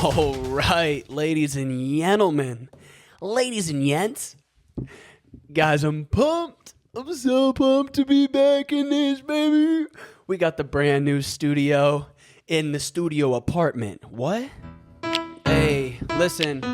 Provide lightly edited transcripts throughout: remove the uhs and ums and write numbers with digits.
All right, ladies and gentlemen, ladies and yents, guys, I'm pumped. I'm so pumped to be back in this, baby. We got the brand new studio in the studio apartment. What? Hey, listen.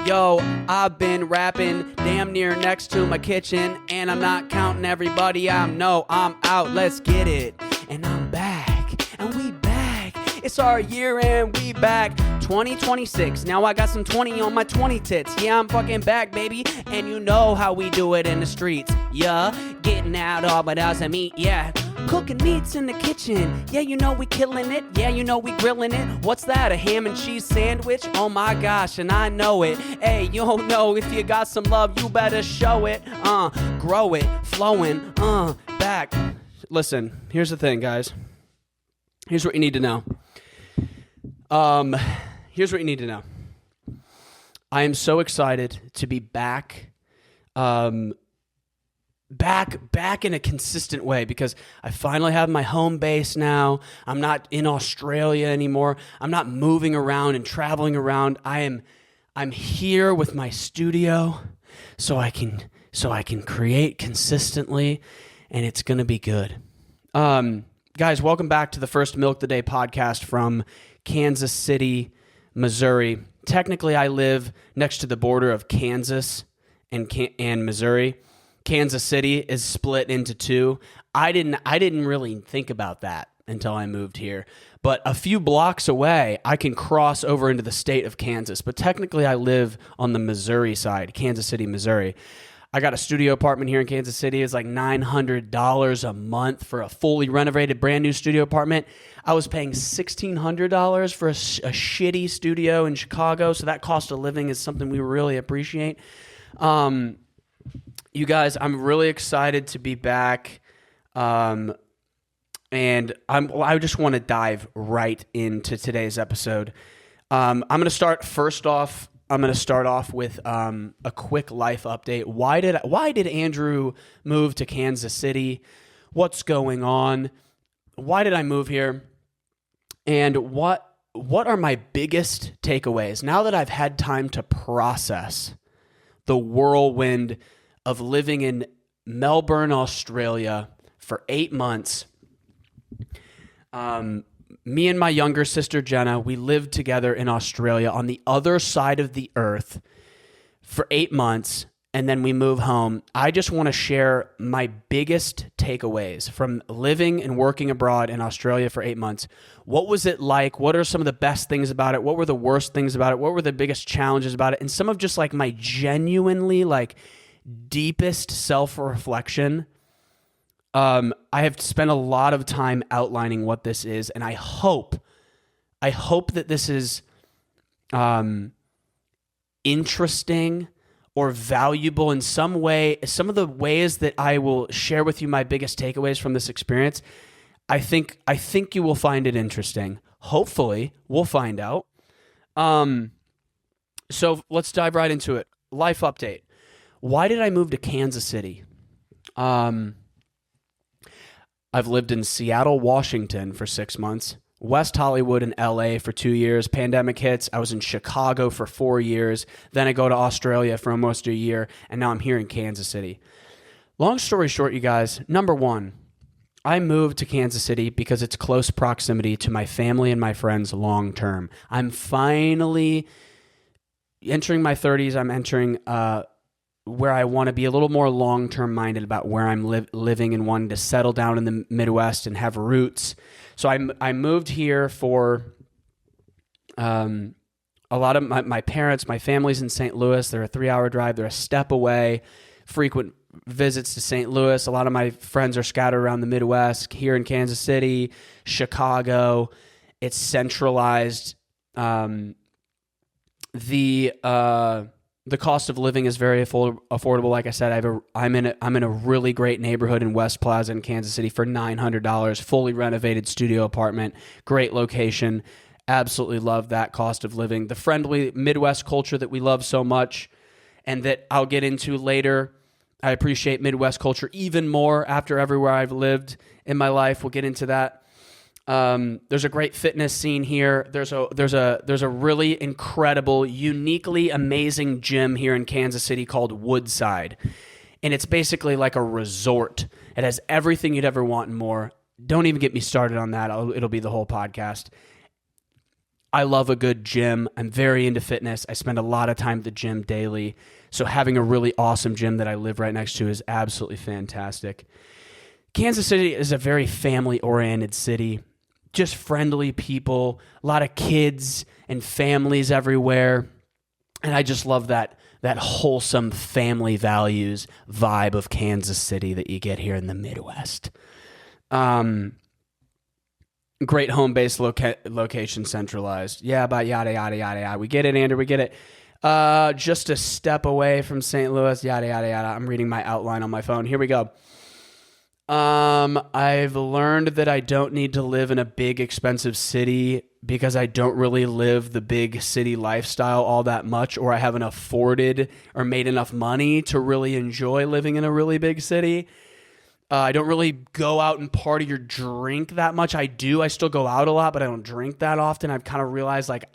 Yo, I've been rapping damn near next to my kitchen, and I'm not counting everybody. I'm out. Let's get it. And I'm back, and we back. It's our year and we back. 2026. Now I got some 20 on my 20 tits. Yeah, I'm fucking back, baby. And you know how we do it in the streets. Yeah, getting out all but us and meat. Yeah, cooking meats in the kitchen. Yeah, you know we killing it. Yeah, you know we grilling it. What's that? A ham and cheese sandwich? Oh my gosh, and I know it. Hey, you don't know if you got some love, you better show it. Grow it, flowing. Back. Listen, here's the thing, guys. Here's what you need to know. Here's what you need to know. I am so excited to be back, back in a consistent way, because I finally have my home base now. I'm not in Australia anymore. I'm not moving around and traveling around. I'm here with my studio, so I can create consistently, and it's gonna be good. Guys, welcome back to the first Milk the Day podcast from Kansas City, Missouri. Technically, I live next to the border of Kansas and Missouri. Kansas City is split into two. I didn't really think about that until I moved here. But a few blocks away, I can cross over into the state of Kansas. But technically, I live on the Missouri side, Kansas City, Missouri. I got a studio apartment here in Kansas City. It's like $900 a month for a fully renovated, brand new studio apartment. I was paying $1,600 for a shitty studio in Chicago, so that cost of living is something we really appreciate. You guys, I'm really excited to be back, and I just want to dive right into today's episode. I'm going to start off with a quick life update. Why did Andrew move to Kansas City? What's going on? Why did I move here? And what are my biggest takeaways now that I've had time to process the whirlwind of living in Melbourne, Australia for 8 months? Me and my younger sister, Jenna, we lived together in Australia on the other side of the earth for 8 months, and then we move home. I just want to share my biggest takeaways from living and working abroad in Australia for 8 months. What was it like? What are some of the best things about it? What were the worst things about it? What were the biggest challenges about it? And some of just like my genuinely deepest self-reflection. I have spent a lot of time outlining what this is, and I hope that this is interesting or valuable in some way. Some of the ways that I will share with you my biggest takeaways from this experience, I think you will find it interesting. Hopefully, we'll find out. So let's dive right into it. Life update. Why did I move to Kansas City? I've lived in Seattle, Washington for 6 months, West Hollywood and LA for 2 years. Pandemic hits. I was in Chicago for 4 years. Then I go to Australia for almost a year. And now I'm here in Kansas City. Long story short, you guys, number one, I moved to Kansas City because it's close proximity to my family and my friends long term. I'm finally entering my 30s. I'm entering where I want to be a little more long-term minded about where I'm living and wanting to settle down in the Midwest and have roots. So I moved here for a lot of my parents, my family's in St. Louis. They're a 3-hour drive. They're a step away. Frequent visits to St. Louis. A lot of my friends are scattered around the Midwest, here in Kansas City, Chicago. It's centralized. The cost of living is very affordable. Like I said, I'm in a really great neighborhood in West Plaza in Kansas City for $900, fully renovated studio apartment, great location. Absolutely love that cost of living. The friendly Midwest culture that we love so much and that I'll get into later. I appreciate Midwest culture even more after everywhere I've lived in my life. We'll get into that. There's a great fitness scene here. There's a really incredible, uniquely amazing gym here in Kansas City called Woodside. And it's basically like a resort. It has everything you'd ever want and more. Don't even get me started on that. It'll be the whole podcast. I love a good gym. I'm very into fitness. I spend a lot of time at the gym daily. So having a really awesome gym that I live right next to is absolutely fantastic. Kansas City is a very family-oriented city. Just friendly people, a lot of kids and families everywhere. And I just love that wholesome family values vibe of Kansas City that you get here in the Midwest. Great home base location, centralized. Yeah, but yada, yada, yada, yada. We get it, Andrew, we get it. Just a step away from St. Louis, yada, yada, yada. I'm reading my outline on my phone. Here we go. I've learned that I don't need to live in a big, expensive city because I don't really live the big city lifestyle all that much, or I haven't afforded or made enough money to really enjoy living in a really big city. I don't really go out and party or drink that much. I do. I still go out a lot, but I don't drink that often. I've kind of realized like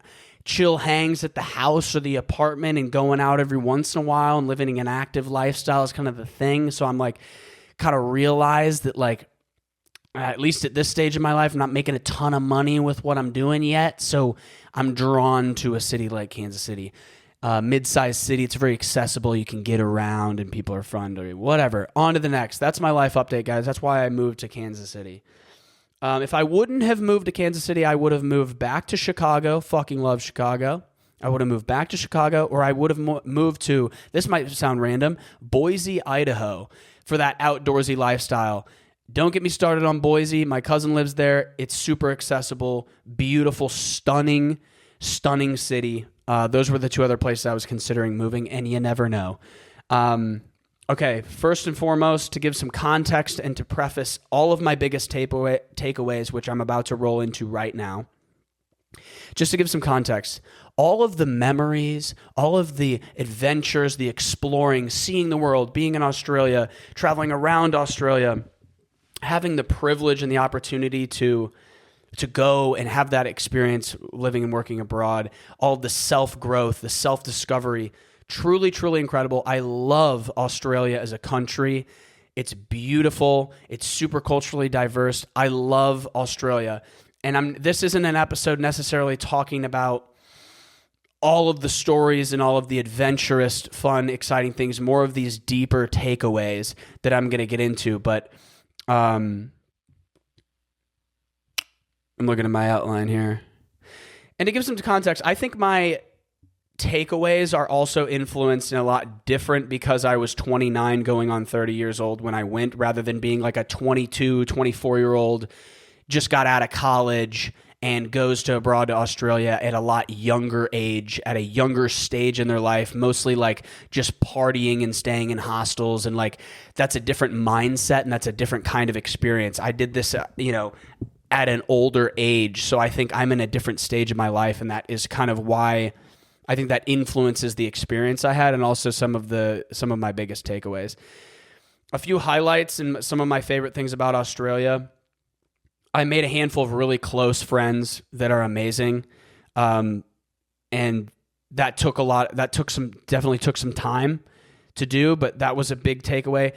chill hangs at the house or the apartment and going out every once in a while and living an active lifestyle is kind of the thing. So I'm like kind of realized that like, at least at this stage of my life, I'm not making a ton of money with what I'm doing yet. So I'm drawn to a city like Kansas City. Mid-sized city. It's very accessible. You can get around and people are friendly. Whatever. On to the next. That's my life update, guys. That's why I moved to Kansas City. If I wouldn't have moved to Kansas City, I would have moved back to Chicago. Fucking love Chicago. I would have moved back to Chicago, or I would have moved to, this might sound random, Boise, Idaho, for that outdoorsy lifestyle. Don't get me started on Boise. My cousin lives there. It's super accessible, beautiful, stunning city. Those were the two other places I was considering moving, and you never know. Okay, first and foremost, to give some context and to preface all of my biggest takeaways, which I'm about to roll into right now. Just to give some context, all of the memories, all of the adventures, the exploring, seeing the world, being in Australia, traveling around Australia, having the privilege and the opportunity to go and have that experience living and working abroad, all the self-growth, the self-discovery, truly, truly incredible. I love Australia as a country. It's beautiful. It's super culturally diverse. I love Australia. And this isn't an episode necessarily talking about all of the stories and all of the adventurous, fun, exciting things, more of these deeper takeaways that I'm going to get into. But I'm looking at my outline here. And to give some context, I think my takeaways are also influenced and a lot different because I was 29 going on 30 years old when I went, rather than being like a 22, 24-year-old, just got out of college and goes to abroad to Australia at a lot younger age, at a younger stage in their life, mostly like just partying and staying in hostels. And like, that's a different mindset and that's a different kind of experience. I did this, at an older age. So I think I'm in a different stage of my life. And that is kind of why I think that influences the experience I had and also some of my biggest takeaways. A few highlights and some of my favorite things about Australia. I made a handful of really close friends that are amazing. And that definitely took some time to do, but that was a big takeaway.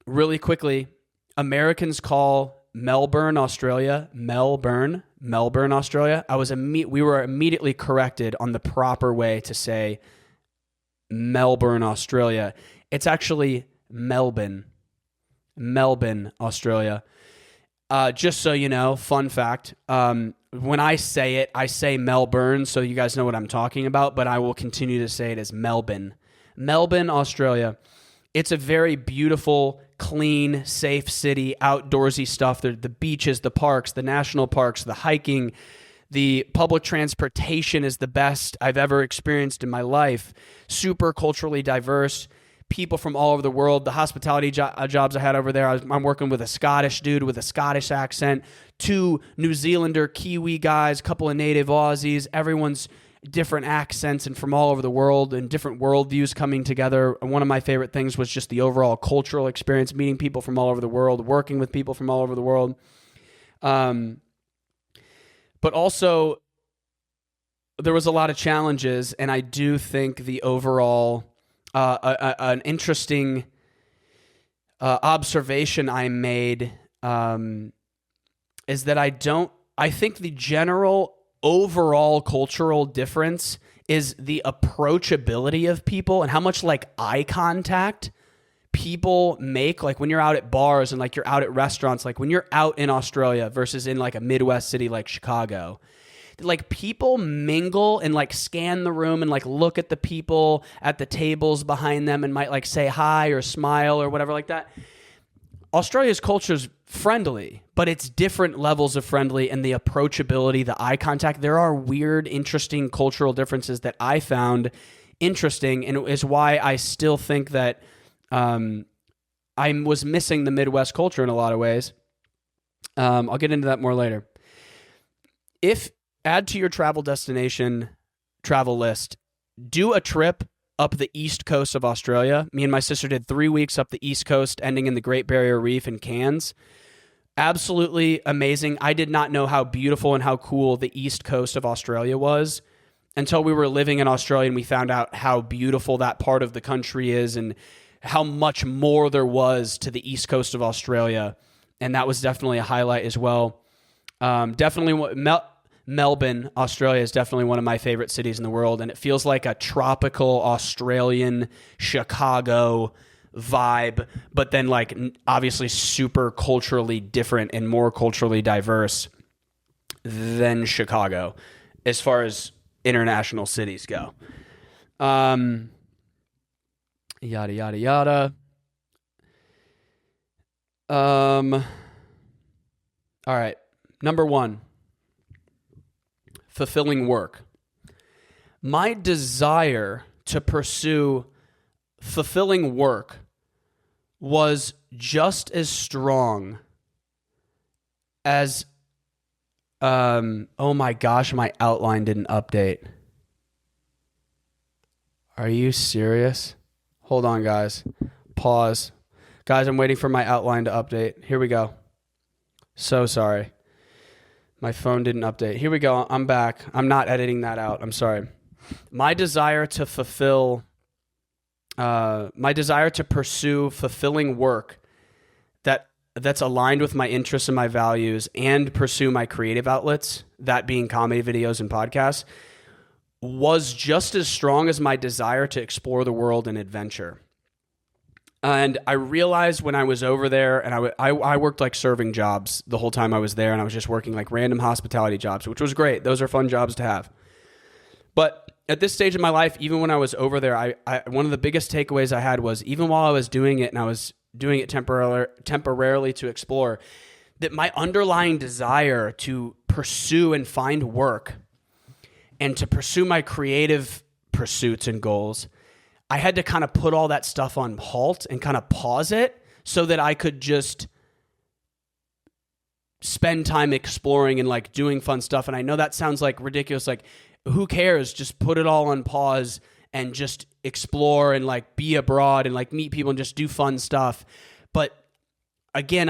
Really quickly, Americans call Melbourne, Australia, Melbourne, Australia. We were immediately corrected on the proper way to say Melbourne, Australia. It's actually Melbourne, Australia. Just so you know, fun fact, when I say it, I say Melbourne, so you guys know what I'm talking about, but I will continue to say it as Melbourne, Australia. It's a very beautiful, clean, safe city, outdoorsy stuff. The beaches, the parks, the national parks, the hiking, the public transportation is the best I've ever experienced in my life. Super culturally diverse. People from all over the world. The hospitality jobs I had over there, I'm working with a Scottish dude with a Scottish accent, 2 New Zealander, Kiwi guys, a couple of native Aussies. Everyone's different accents and from all over the world and different worldviews coming together. And one of my favorite things was just the overall cultural experience, meeting people from all over the world, working with people from all over the world. But also, there was a lot of challenges, and I do think the overall an interesting observation I made is that I think the general overall cultural difference is the approachability of people and how much like eye contact people make, like when you're out at bars and like you're out at restaurants, like when you're out in Australia versus in like a Midwest city like Chicago. Like people mingle and like scan the room and like look at the people at the tables behind them and might like say hi or smile or whatever like that. Australia's culture is friendly, but it's different levels of friendly, and the approachability, the eye contact. There are weird, interesting cultural differences that I found interesting, and it is why I still think that I was missing the Midwest culture in a lot of ways. I'll get into that more later. Add to your travel destination travel list, do a trip up the east coast of Australia. Me and my sister did 3 weeks up the east coast, ending in the Great Barrier Reef in Cairns. Absolutely amazing. I did not know how beautiful and how cool the east coast of Australia was until we were living in Australia and we found out how beautiful that part of the country is and how much more there was to the east coast of Australia. And that was definitely a highlight as well. Melbourne, Australia is definitely one of my favorite cities in the world, and it feels like a tropical Australian Chicago vibe, but then like obviously super culturally different and more culturally diverse than Chicago as far as international cities go. Yada, yada, yada. All right. Number 1. Fulfilling work. My desire to pursue fulfilling work was just as strong as, oh my gosh, my outline didn't update. Are you serious? Hold on, guys. Pause. Guys, I'm waiting for my outline to update. Here we go. So sorry. My phone didn't update. Here we go. I'm back. I'm not editing that out. I'm sorry. My desire to pursue fulfilling work that's aligned with my interests and my values and pursue my creative outlets, that being comedy videos and podcasts, was just as strong as my desire to explore the world and adventure. And I realized when I was over there, and I worked like serving jobs the whole time I was there, and I was just working like random hospitality jobs, which was great. Those are fun jobs to have. But at this stage of my life, even when I was over there, I one of the biggest takeaways I had was, even while I was doing it, and I was doing it temporarily to explore, that my underlying desire to pursue and find work and to pursue my creative pursuits and goals, I had to kind of put all that stuff on halt and kind of pause it so that I could just spend time exploring and like doing fun stuff. And I know that sounds like ridiculous. Like, who cares? Just put it all on pause and just explore and like be abroad and like meet people and just do fun stuff. But again,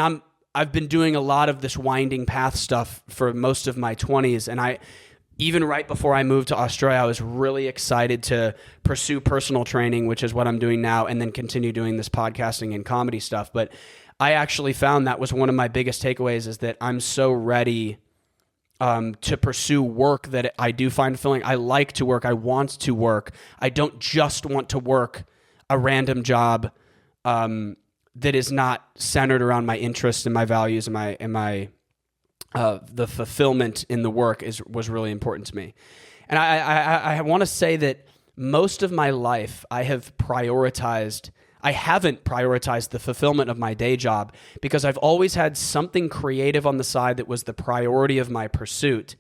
I've been doing a lot of this winding path stuff for most of my 20s, and even right before I moved to Australia, I was really excited to pursue personal training, which is what I'm doing now, and then continue doing this podcasting and comedy stuff. But I actually found that was one of my biggest takeaways, is that I'm so ready to pursue work that I do find fulfilling. I like to work. I want to work. I don't just want to work a random job that is not centered around my interests and my values and my the fulfillment in the work was really important to me. And I want to say that most of my life I haven't prioritized the fulfillment of my day job because I've always had something creative on the side that was the priority of my pursuit.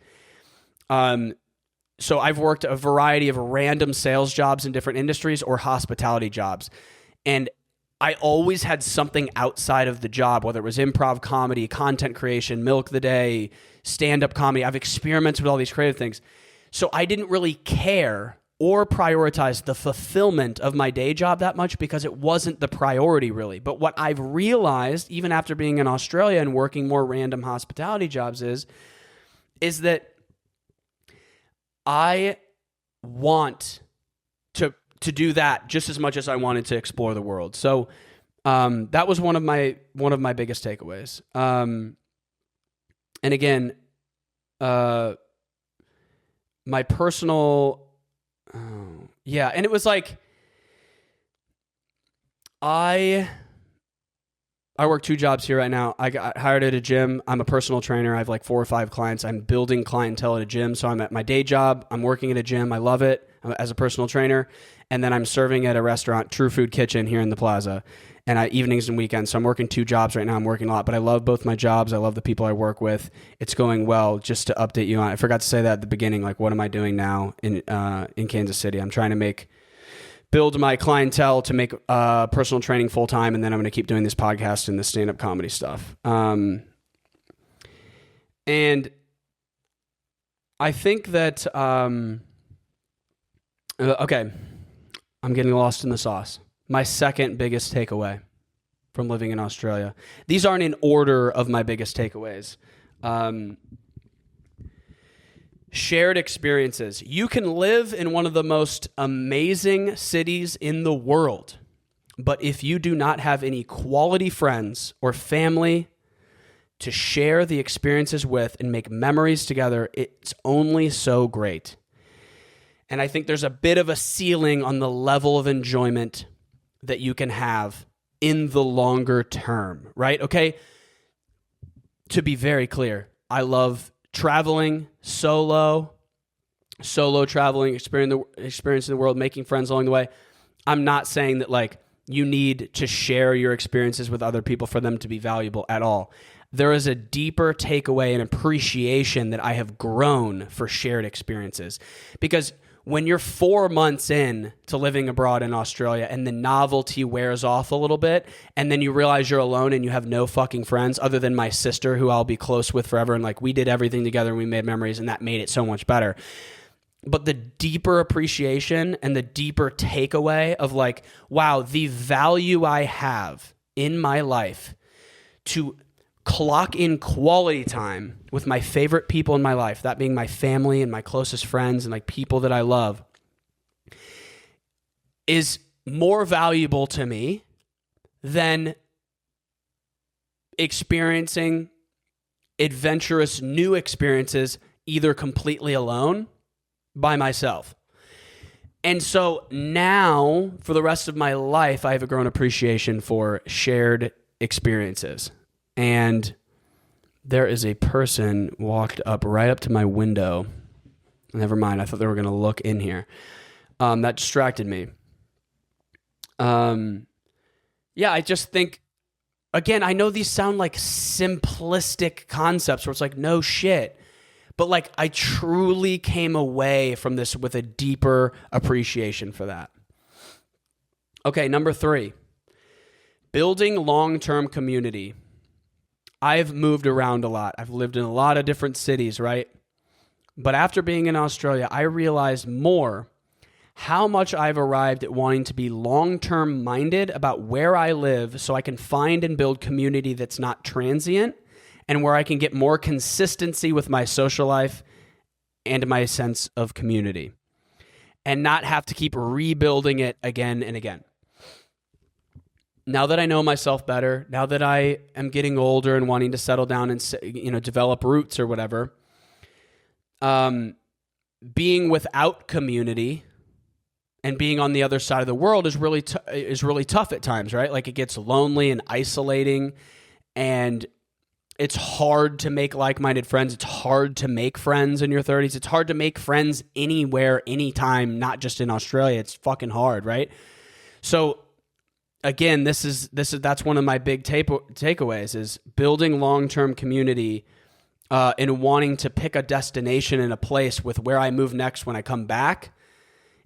So I've worked a variety of random sales jobs in different industries or hospitality jobs. And I always had something outside of the job, whether it was improv comedy, content creation, milk the day, stand-up comedy. I've experimented with all these creative things. So I didn't really care or prioritize the fulfillment of my day job that much because it wasn't the priority really. But what I've realized, even after being in Australia and working more random hospitality jobs, is that I want to do that just as much as I wanted to explore the world. So that was one of my biggest takeaways. And again, my personal, and it was like, I work 2 jobs here right now. I got hired at a gym. I'm a personal trainer. I have like 4 or 5 clients. I'm building clientele at a gym. So I'm at my day job. I'm working at a gym. I love it as a personal trainer. And then I'm serving at a restaurant, True Food Kitchen here in the plaza. And evenings and weekends. So I'm working 2 jobs right now. I'm working a lot, but I love both my jobs. I love the people I work with. It's going well. Just to update you on, I forgot to say that at the beginning. Like, what am I doing now in Kansas City? I'm trying to build my clientele to make personal training full time, and then I'm going to keep doing this podcast and the stand up comedy stuff. And I think that okay, I'm getting lost in the sauce. My second biggest takeaway from living in Australia. These aren't in order of my biggest takeaways. Shared experiences. You can live in one of the most amazing cities in the world, but if you do not have any quality friends or family to share the experiences with and make memories together, it's only so great. And I think there's a bit of a ceiling on the level of enjoyment that you can have in the longer term, right? Okay, to be very clear, I love traveling solo traveling, experiencing the world, making friends along the way. I'm not saying that like you need to share your experiences with other people for them to be valuable at all. There is a deeper takeaway and appreciation that I have grown for shared experiences, because when you're 4 months in to living abroad in Australia and the novelty wears off a little bit, and then you realize you're alone and you have no fucking friends other than my sister, who I'll be close with forever, and like we did everything together and we made memories, and that made it so much better. But the deeper appreciation and the deeper takeaway of like, wow, the value I have in my life to clock in quality time with my favorite people in my life, that being my family and my closest friends and like people that I love, is more valuable to me than experiencing adventurous new experiences either completely alone by myself. And so now for the rest of my life, I have a grown appreciation for shared experiences. And there is a person walked up right up to my window. Never mind. I thought they were going to look in here. That distracted me. I just think, again, I know these sound like simplistic concepts where it's like, no shit. But like, I truly came away from this with a deeper appreciation for that. Okay, number 3, building long-term community. I've moved around a lot. I've lived in a lot of different cities, right? But after being in Australia, I realized more how much I've arrived at wanting to be long-term minded about where I live so I can find and build community that's not transient, and where I can get more consistency with my social life and my sense of community, and not have to keep rebuilding it again and again. Now that I know myself better, now that I am getting older and wanting to settle down and develop roots or whatever, being without community and being on the other side of the world is really tough at times, right? Like, it gets lonely and isolating, and it's hard to make like-minded friends. It's hard to make friends in your 30s. It's hard to make friends anywhere, anytime, not just in Australia. It's fucking hard, right? So again, that's one of my big takeaways is building long-term community and wanting to pick a destination and a place with where I move next when I come back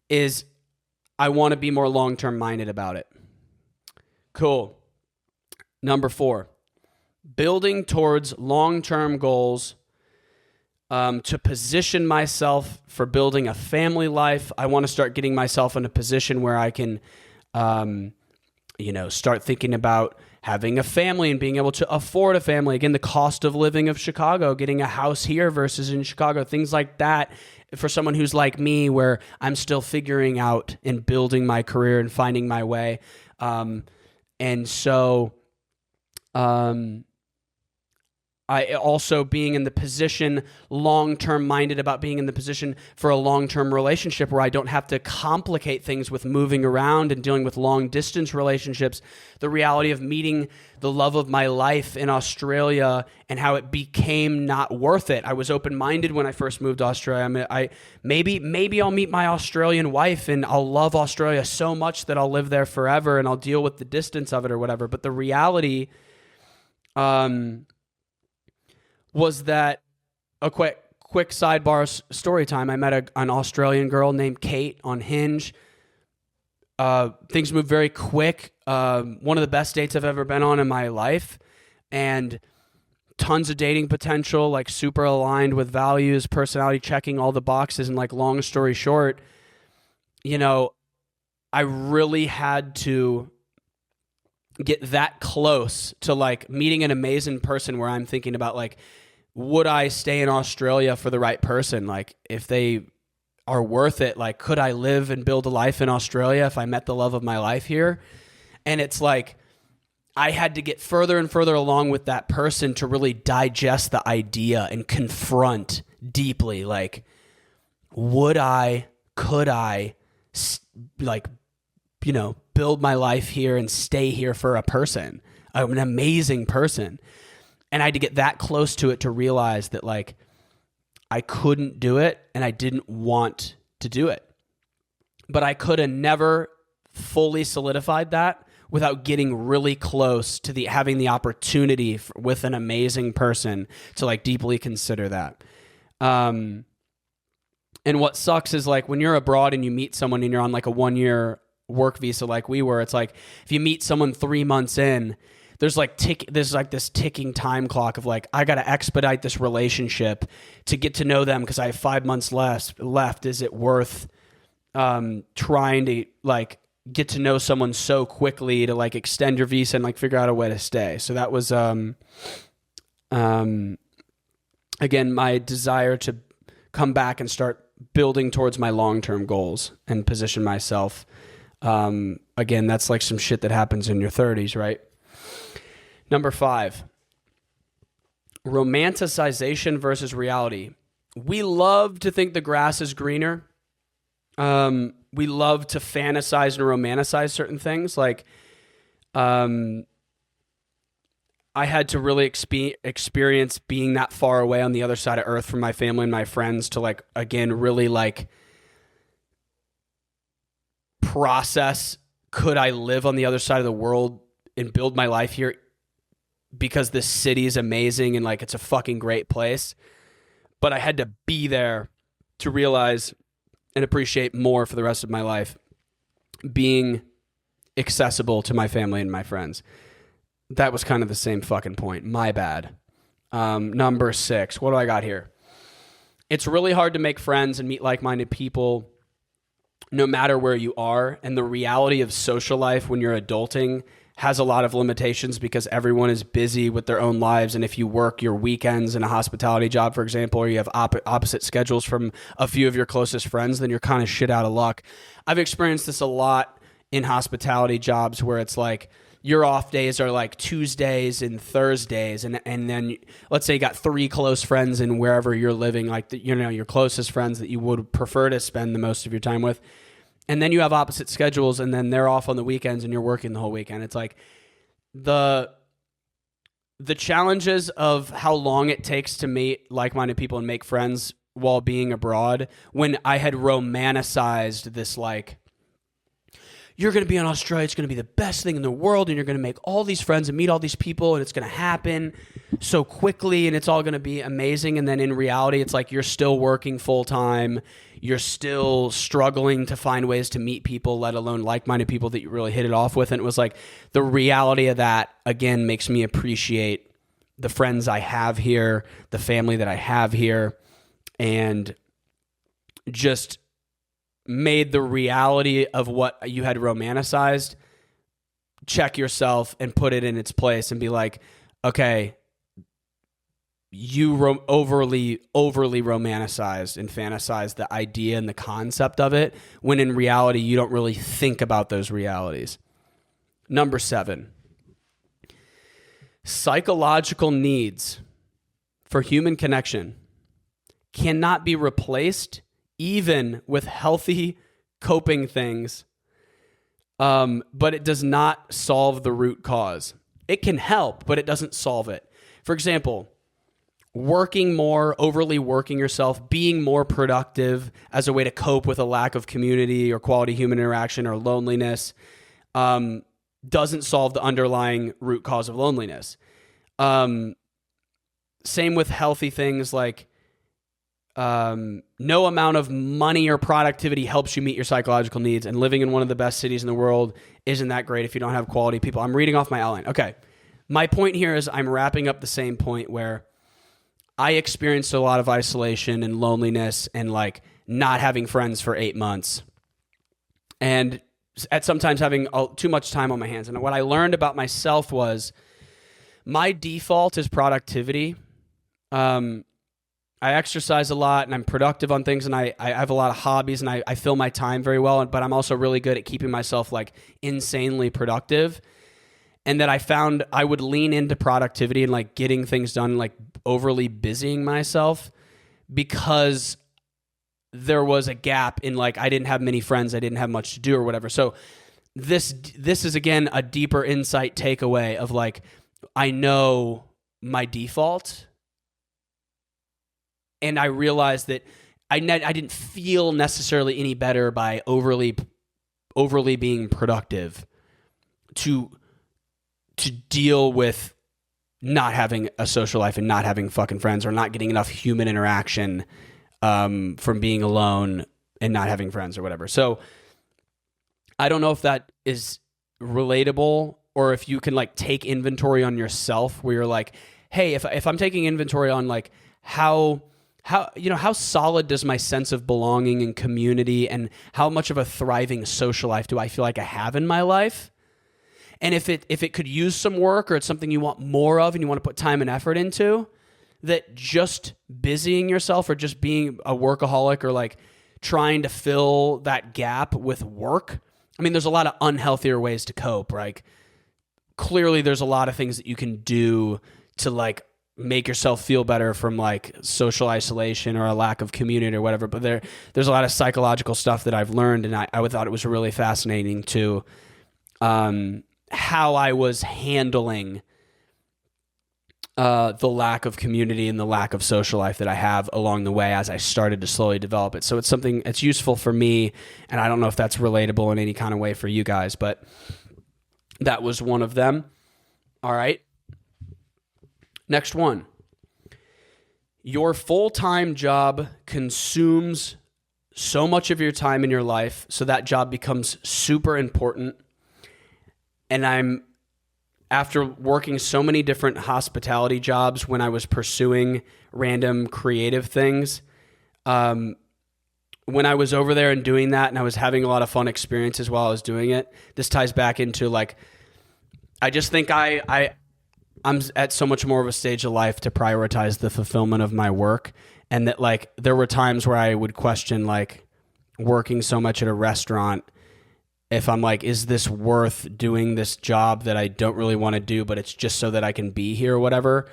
is I want to be more long-term minded about it. Cool. Number 4, building towards long-term goals to position myself for building a family life. I want to start getting myself in a position where I can, start thinking about having a family and being able to afford a family. Again, the cost of living of Chicago, getting a house here versus in Chicago, things like that. For someone who's like me, where I'm still figuring out and building my career and finding my way. I also being in the position, long-term minded about being in the position for a long-term relationship where I don't have to complicate things with moving around and dealing with long-distance relationships. The reality of meeting the love of my life in Australia and how it became not worth it. I was open-minded when I first moved to Australia. Maybe I'll meet my Australian wife and I'll love Australia so much that I'll live there forever and I'll deal with the distance of it or whatever. But the reality, was that a quick sidebar story time. I met an Australian girl named Kate on Hinge. Things moved very quick. One of the best dates I've ever been on in my life, and tons of dating potential, like super aligned with values, personality, checking all the boxes. And like, long story short, I really had to get that close to like meeting an amazing person where I'm thinking about like, would I stay in Australia for the right person? Like, if they are worth it, like, could I live and build a life in Australia if I met the love of my life here? And it's like, I had to get further and further along with that person to really digest the idea and confront deeply, like, could I, build my life here and stay here for a person, an amazing person. And I had to get that close to it to realize that like I couldn't do it and I didn't want to do it. But I could have never fully solidified that without getting really close to having the opportunity with an amazing person to like deeply consider that. And what sucks is like when you're abroad and you meet someone and you're on like a 1-year work visa like we were, it's like if you meet someone 3 months in, there's this ticking time clock of like, I got to expedite this relationship to get to know them because I have 5 months left. Is it worth trying to like get to know someone so quickly to like extend your visa and like figure out a way to stay? So that was again my desire to come back and start building towards my long-term goals and position myself. Again, that's like some shit that happens in your 30s, right? Number 5, romanticization versus reality. We love to think the grass is greener. We love to fantasize and romanticize certain things. Like, I had to really experience being that far away on the other side of earth from my family and my friends to like, again, really like process, could I live on the other side of the world and build my life here because this city is amazing and like it's a fucking great place. But I had to be there to realize and appreciate more for the rest of my life being accessible to my family and my friends. That was kind of the same fucking point. My bad. Number 6. What do I got here? It's really hard to make friends and meet like-minded people no matter where you are. And the reality of social life when you're adulting has a lot of limitations because everyone is busy with their own lives. And if you work your weekends in a hospitality job, for example, or you have opposite schedules from a few of your closest friends, then you're kind of shit out of luck. I've experienced this a lot in hospitality jobs where it's like your off days are like Tuesdays and Thursdays. And then let's say you got 3 close friends in wherever you're living, like your closest friends that you would prefer to spend the most of your time with. And then you have opposite schedules and then they're off on the weekends and you're working the whole weekend. It's like the challenges of how long it takes to meet like-minded people and make friends while being abroad, when I had romanticized this like, you're going to be in Australia, it's going to be the best thing in the world, and you're going to make all these friends and meet all these people, and it's going to happen so quickly, and it's all going to be amazing. And then in reality, it's like you're still working full-time, you're still struggling to find ways to meet people, let alone like-minded people that you really hit it off with. And it was like the reality of that, again, makes me appreciate the friends I have here, the family that I have here. and just made the reality of what you had romanticized, check yourself and put it in its place and be like, okay, you overly romanticized and fantasized the idea and the concept of it, when in reality, you don't really think about those realities. Number 7, psychological needs for human connection cannot be replaced even with healthy coping things, but it does not solve the root cause. It can help, but it doesn't solve it. For example, working more, overly working yourself, being more productive as a way to cope with a lack of community or quality human interaction or loneliness doesn't solve the underlying root cause of loneliness. Same with healthy things like no amount of money or productivity helps you meet your psychological needs, and living in one of the best cities in the world isn't that great if you don't have quality people. I'm reading off my outline. Okay. My point here is I'm wrapping up the same point where I experienced a lot of isolation and loneliness and like not having friends for 8 months and at sometimes having too much time on my hands. And what I learned about myself was my default is productivity. I exercise a lot and I'm productive on things, and I have a lot of hobbies and I fill my time very well, but I'm also really good at keeping myself like insanely productive. And that I found I would lean into productivity and like getting things done, like overly busying myself, because there was a gap in like I didn't have many friends, I didn't have much to do or whatever. So this is again a deeper insight takeaway of like, I know my default, and I realized that I didn't feel necessarily any better by overly being productive to deal with not having a social life and not having fucking friends, or not getting enough human interaction from being alone and not having friends or whatever. So I don't know if that is relatable, or if you can like take inventory on yourself where you're like, hey, if I'm taking inventory on like how solid does my sense of belonging and community and how much of a thriving social life do I feel like I have in my life? And if it could use some work, or it's something you want more of and you want to put time and effort into, that just busying yourself or just being a workaholic or like trying to fill that gap with work. I mean, there's a lot of unhealthier ways to cope, right? Clearly there's a lot of things that you can do to like make yourself feel better from like social isolation or a lack of community or whatever. But there's a lot of psychological stuff that I've learned, and I thought it was really fascinating to how I was handling the lack of community and the lack of social life that I have along the way as I started to slowly develop it. So it's something that's useful for me, and I don't know if that's relatable in any kind of way for you guys, but that was one of them. All right. Next one. Your full-time job consumes so much of your time in your life, so that job becomes super important. And after working so many different hospitality jobs when I was pursuing random creative things, when I was over there and doing that, and I was having a lot of fun experiences while I was doing it, this ties back into like, I just think I'm at so much more of a stage of life to prioritize the fulfillment of my work. And that like, there were times where I would question like working so much at a restaurant, if I'm like, is this worth doing this job that I don't really want to do, but it's just so that I can be here or whatever.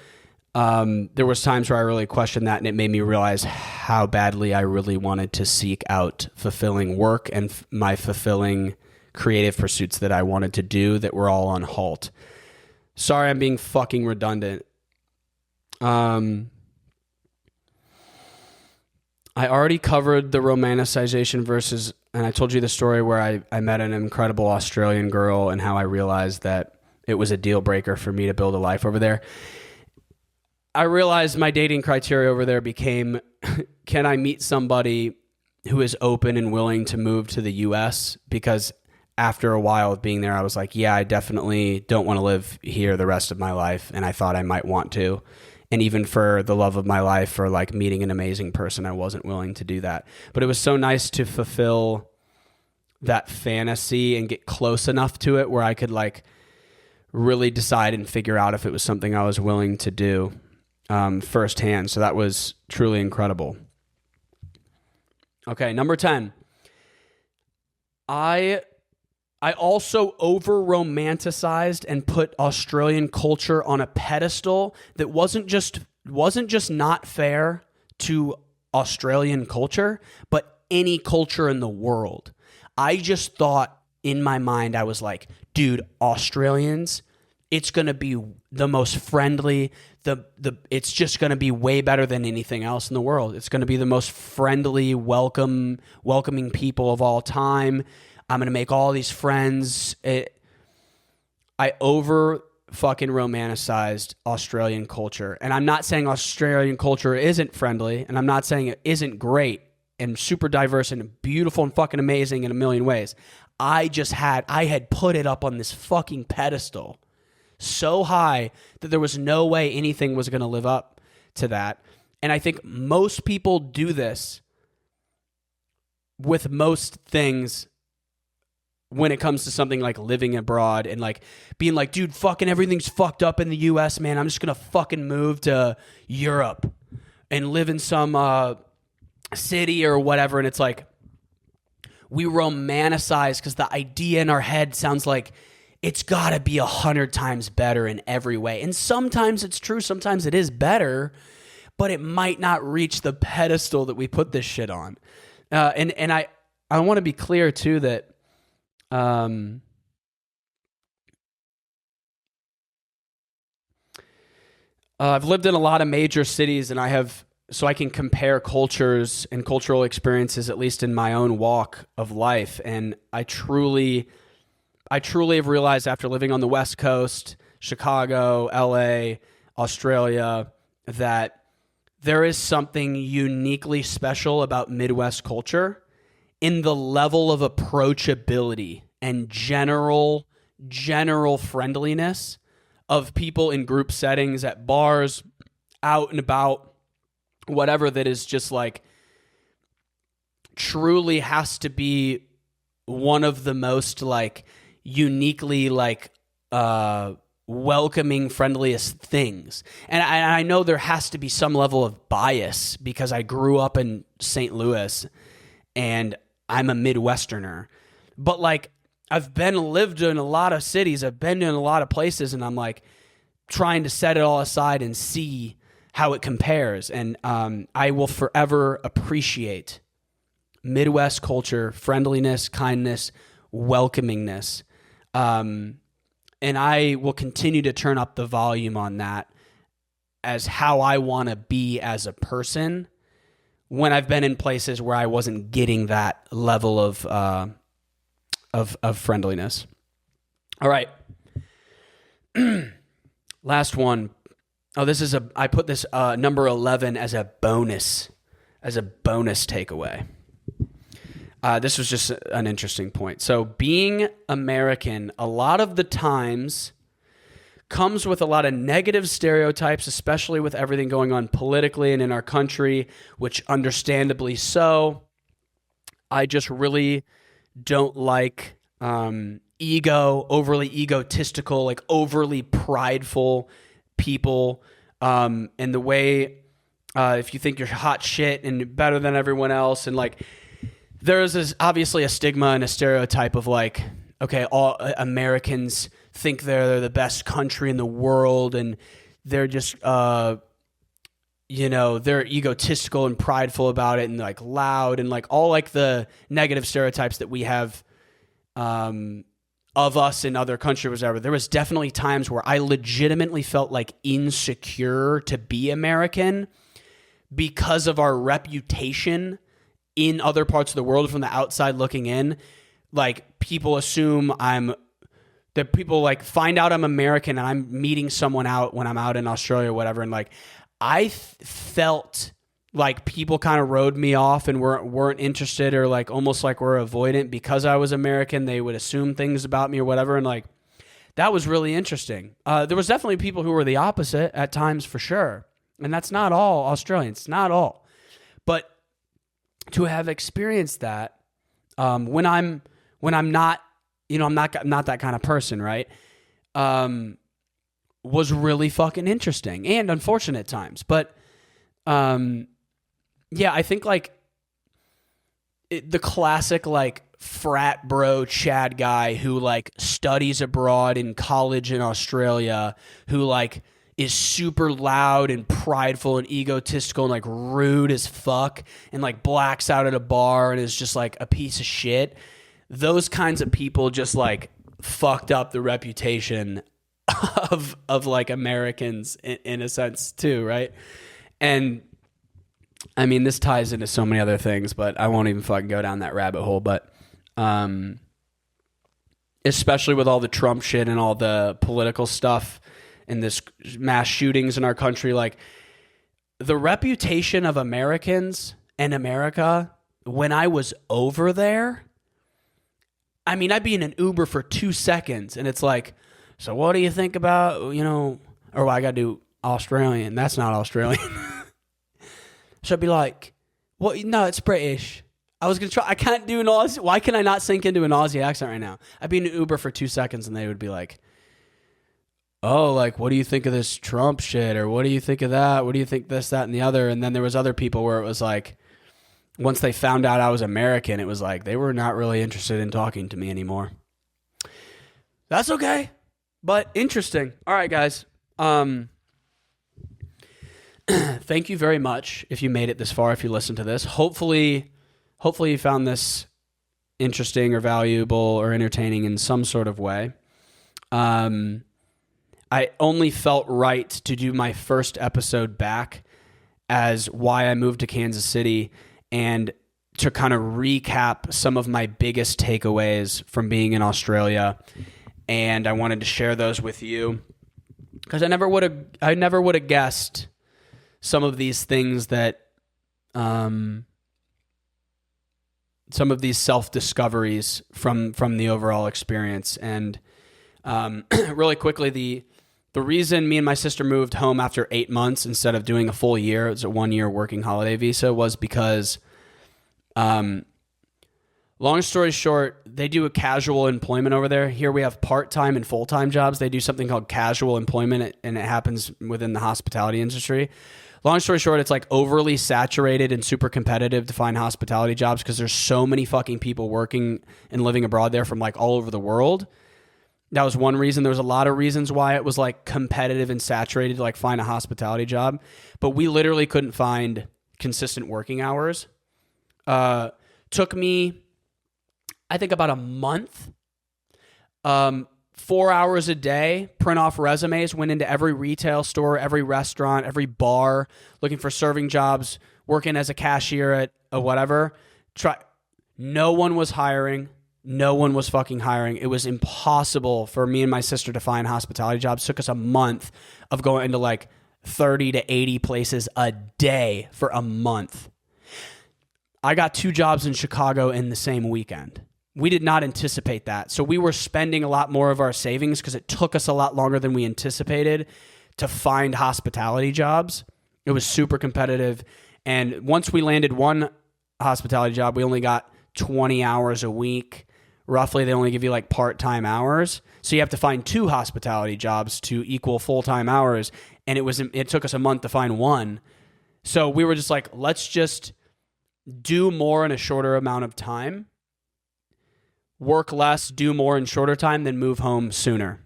There was times where I really questioned that, and it made me realize how badly I really wanted to seek out fulfilling work and my fulfilling creative pursuits that I wanted to do that were all on halt. Sorry, I'm being fucking redundant. I already covered the romanticization versus, and I told you the story where I met an incredible Australian girl and how I realized that it was a deal breaker for me to build a life over there. I realized my dating criteria over there became, can I meet somebody who is open and willing to move to the US? Because after a while of being there, I was like, yeah, I definitely don't want to live here the rest of my life. And I thought I might want to. And even for the love of my life, or like meeting an amazing person, I wasn't willing to do that. But it was so nice to fulfill that fantasy and get close enough to it where I could like really decide and figure out if it was something I was willing to do firsthand. So that was truly incredible. Okay, number 10. I also over-romanticized and put Australian culture on a pedestal that wasn't just not fair to Australian culture, but any culture in the world. I just thought in my mind, I was like, dude, Australians, it's going to be the most friendly, it's just going to be way better than anything else in the world. It's going to be the most friendly, welcoming people of all time. I'm going to make all these friends. I over fucking romanticized Australian culture. And I'm not saying Australian culture isn't friendly, and I'm not saying it isn't great and super diverse and beautiful and fucking amazing in a million ways. I had put it up on this fucking pedestal so high that there was no way anything was going to live up to that. And I think most people do this with most things when it comes to something like living abroad and like being like, dude, fucking everything's fucked up in the US, man. I'm just going to fucking move to Europe and live in some city or whatever. And it's like, we romanticize because the idea in our head sounds like it's got to be 100 times better in every way. And sometimes it's true. Sometimes it is better, but it might not reach the pedestal that we put this shit on. And I want to be clear too that I've lived in a lot of major cities, and so I can compare cultures and cultural experiences, at least in my own walk of life. And I truly have realized after living on the West Coast, Chicago, LA, Australia, that there is something uniquely special about Midwest culture in the level of approachability and general friendliness of people in group settings, at bars, out and about, whatever, that is just like truly has to be one of the most like uniquely like welcoming, friendliest things. And I know there has to be some level of bias because I grew up in St. Louis and I'm a Midwesterner. But like I've lived in a lot of cities, I've been in a lot of places, and I'm like trying to set it all aside and see how it compares. And I will forever appreciate Midwest culture, friendliness, kindness, welcomingness. And I will continue to turn up the volume on that as how I want to be as a person when I've been in places where I wasn't getting that level of friendliness. All right. Last one. Oh, I put this number 11 as a bonus takeaway. This was just an interesting point. So being American, a lot of the times comes with a lot of negative stereotypes, especially with everything going on politically and in our country, which understandably so. I just really don't like overly egotistical, like overly prideful people. And the way, if you think you're hot shit and better than everyone else, and like, there's obviously a stigma and a stereotype of like, okay, all Americans think they're the best country in the world, and they're just, they're egotistical and prideful about it, and like loud, and like all like the negative stereotypes that we have of us in other countries, whatever. There was definitely times where I legitimately felt like insecure to be American because of our reputation in other parts of the world from the outside looking in. Like people assume people like find out I'm American and I'm meeting someone out when I'm out in Australia or whatever. And like, I felt like people kind of wrote me off and weren't interested, or like almost like were avoidant because I was American. They would assume things about me or whatever. And like, that was really interesting. There was definitely people who were the opposite at times for sure. And that's not all Australians, not all. But to have experienced that, when I'm not, I'm not that kind of person, right? Was really fucking interesting and unfortunate at times. But yeah, I think like the classic like frat bro Chad guy who like studies abroad in college in Australia, who like is super loud and prideful and egotistical and like rude as fuck and like blacks out at a bar and is just like a piece of shit. Those kinds of people just like fucked up the reputation of like Americans in a sense too, right? And I mean, this ties into so many other things, but I won't even fucking go down that rabbit hole. But especially with all the Trump shit and all the political stuff and this mass shootings in our country, like the reputation of Americans and America when I was over there, I mean, I'd be in an Uber for 2 seconds and it's like, so what do you think about, or I got to do Australian. That's not Australian. So I'd be like, well, no, it's British. I was going to try. I can't do an Aussie. Why can I not sink into an Aussie accent right now? I'd be in an Uber for 2 seconds and they would be like, oh, like, what do you think of this Trump shit? Or what do you think of that? What do you think this, that, and the other? And then there was other people where it was like, once they found out I was American, it was like, they were not really interested in talking to me anymore. That's okay. But interesting. All right, guys. Thank you very much if you made it this far, if you listened to this. Hopefully you found this interesting or valuable or entertaining in some sort of way. I only felt right to do my first episode back as why I moved to Kansas City and to kind of recap some of my biggest takeaways from being in Australia. And I wanted to share those with you because I never would have guessed some of these things that, some of these self-discoveries from the overall experience. And really quickly, the reason me and my sister moved home after 8 months instead of doing a full year, it was a 1-year working holiday visa, was because, long story short, they do a casual employment over there. Here we have part-time and full-time jobs. They do something called casual employment, and it happens within the hospitality industry. Long story short, it's like overly saturated and super competitive to find hospitality jobs because there's so many fucking people working and living abroad there from like all over the world. That was one reason. There was a lot of reasons why it was like competitive and saturated to like find a hospitality job. But we literally couldn't find consistent working hours. Took me, I think, about a month. 4 hours a day, print off resumes, went into every retail store, every restaurant, every bar, looking for serving jobs, working as a cashier at a whatever. No one was hiring. No one was fucking hiring. It was impossible for me and my sister to find hospitality jobs. It took us a month of going into like 30 to 80 places a day for a month. I got 2 jobs in Chicago in the same weekend. We did not anticipate that. So we were spending a lot more of our savings because it took us a lot longer than we anticipated to find hospitality jobs. It was super competitive. And once we landed one hospitality job, we only got 20 hours a week. Roughly, they only give you like part-time hours. So you have to find 2 hospitality jobs to equal full-time hours. And it took us a month to find one. So we were just like, let's just do more in a shorter amount of time. Work less, do more in shorter time, then move home sooner.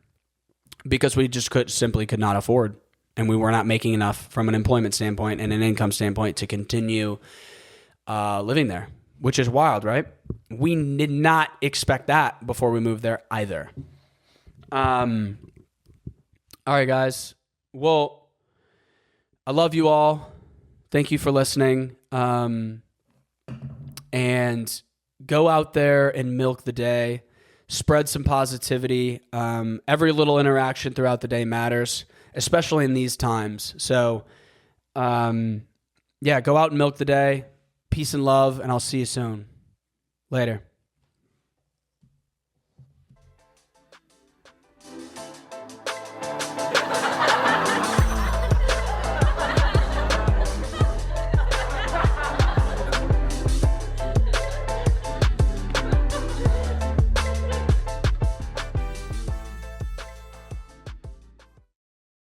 Because we just could not afford. And we were not making enough from an employment standpoint and an income standpoint to continue living there. Which is wild, right? We did not expect that before we moved there either. All right, guys. Well, I love you all. Thank you for listening. And go out there and milk the day. Spread some positivity. Every little interaction throughout the day matters, especially in these times. So, yeah, go out and milk the day. Peace and love, and I'll see you soon. Later.